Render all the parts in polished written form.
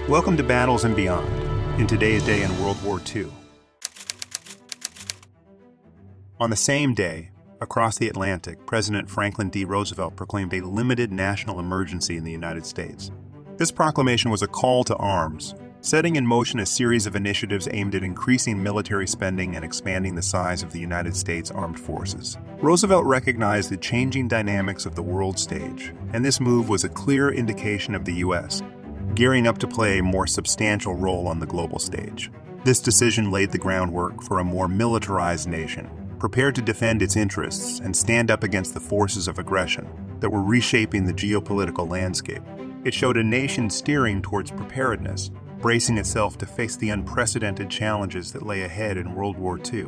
Welcome to Battles and Beyond, in today's day in World War II. On the same day, across the Atlantic, President Franklin D. Roosevelt proclaimed a limited national emergency in the United States. This proclamation was a call to arms, setting in motion a series of initiatives aimed at increasing military spending and expanding the size of the United States Armed Forces. Roosevelt recognized the changing dynamics of the world stage, and this move was a clear indication of the U.S. gearing up to play a more substantial role on the global stage. This decision laid the groundwork for a more militarized nation, prepared to defend its interests and stand up against the forces of aggression that were reshaping the geopolitical landscape. It showed a nation steering towards preparedness, bracing itself to face the unprecedented challenges that lay ahead in World War II.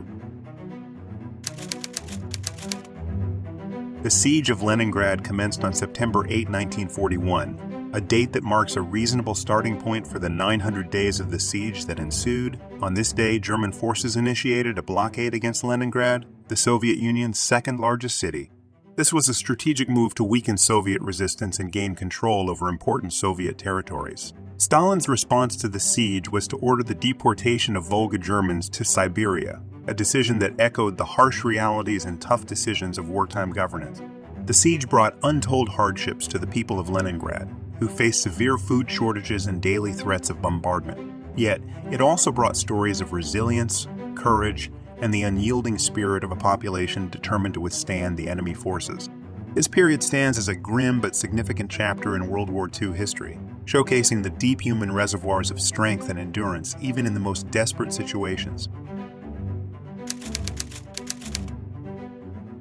The siege of Leningrad commenced on September 8, 1941, a date that marks a reasonable starting point for the 900 days of the siege that ensued. On this day, German forces initiated a blockade against Leningrad, the Soviet Union's second-largest city. This was a strategic move to weaken Soviet resistance and gain control over important Soviet territories. Stalin's response to the siege was to order the deportation of Volga Germans to Siberia, a decision that echoed the harsh realities and tough decisions of wartime governance. The siege brought untold hardships to the people of Leningrad, who faced severe food shortages and daily threats of bombardment. Yet, it also brought stories of resilience, courage, and the unyielding spirit of a population determined to withstand the enemy forces. This period stands as a grim but significant chapter in World War II history, showcasing the deep human reservoirs of strength and endurance even in the most desperate situations.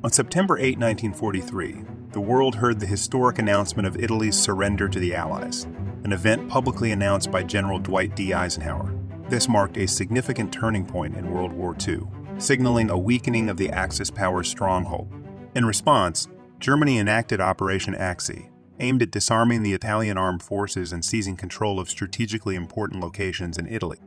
On September 8, 1943, the world heard the historic announcement of Italy's surrender to the Allies, an event publicly announced by General Dwight D. Eisenhower. This marked a significant turning point in World War II, signaling a weakening of the Axis power's stronghold. In response, Germany enacted Operation Axis, aimed at disarming the Italian armed forces and seizing control of strategically important locations in Italy.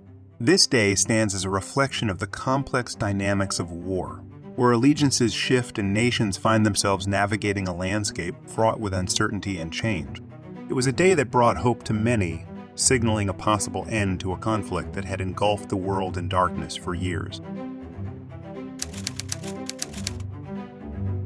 This day stands as a reflection of the complex dynamics of war, where allegiances shift and nations find themselves navigating a landscape fraught with uncertainty and change. It was a day that brought hope to many, signaling a possible end to a conflict that had engulfed the world in darkness for years.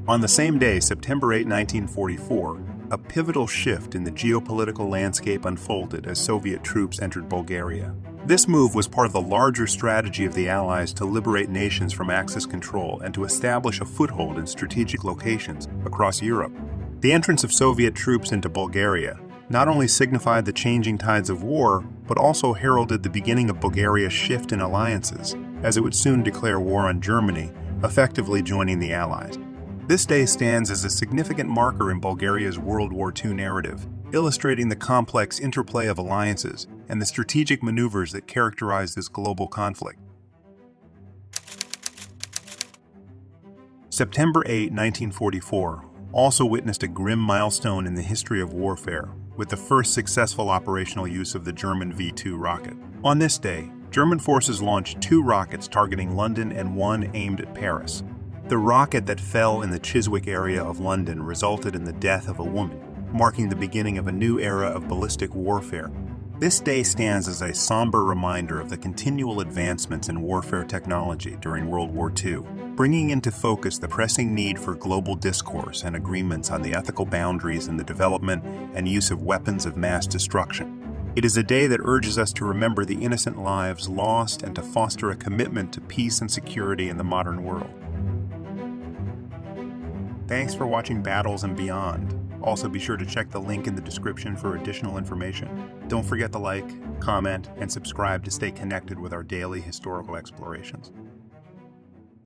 On the same day, September 8, 1944, a pivotal shift in the geopolitical landscape unfolded as Soviet troops entered Bulgaria. This move was part of the larger strategy of the Allies to liberate nations from Axis control and to establish a foothold in strategic locations across Europe. The entrance of Soviet troops into Bulgaria not only signified the changing tides of war, but also heralded the beginning of Bulgaria's shift in alliances, as it would soon declare war on Germany, effectively joining the Allies. This day stands as a significant marker in Bulgaria's World War II narrative, illustrating the complex interplay of alliances and the strategic maneuvers that characterize this global conflict. September 8, 1944, also witnessed a grim milestone in the history of warfare, with the first successful operational use of the German V-2 rocket. On this day, German forces launched 2 rockets targeting London and 1 aimed at Paris. The rocket that fell in the Chiswick area of London resulted in the death of a woman, marking the beginning of a new era of ballistic warfare. This day stands as a somber reminder of the continual advancements in warfare technology during World War II, bringing into focus the pressing need for global discourse and agreements on the ethical boundaries in the development and use of weapons of mass destruction. It is a day that urges us to remember the innocent lives lost and to foster a commitment to peace and security in the modern world. Thanks for watching Battles and Beyond. Also be sure to check the link in the description for additional information. Don't forget to like, comment, and subscribe to stay connected with our daily historical explorations.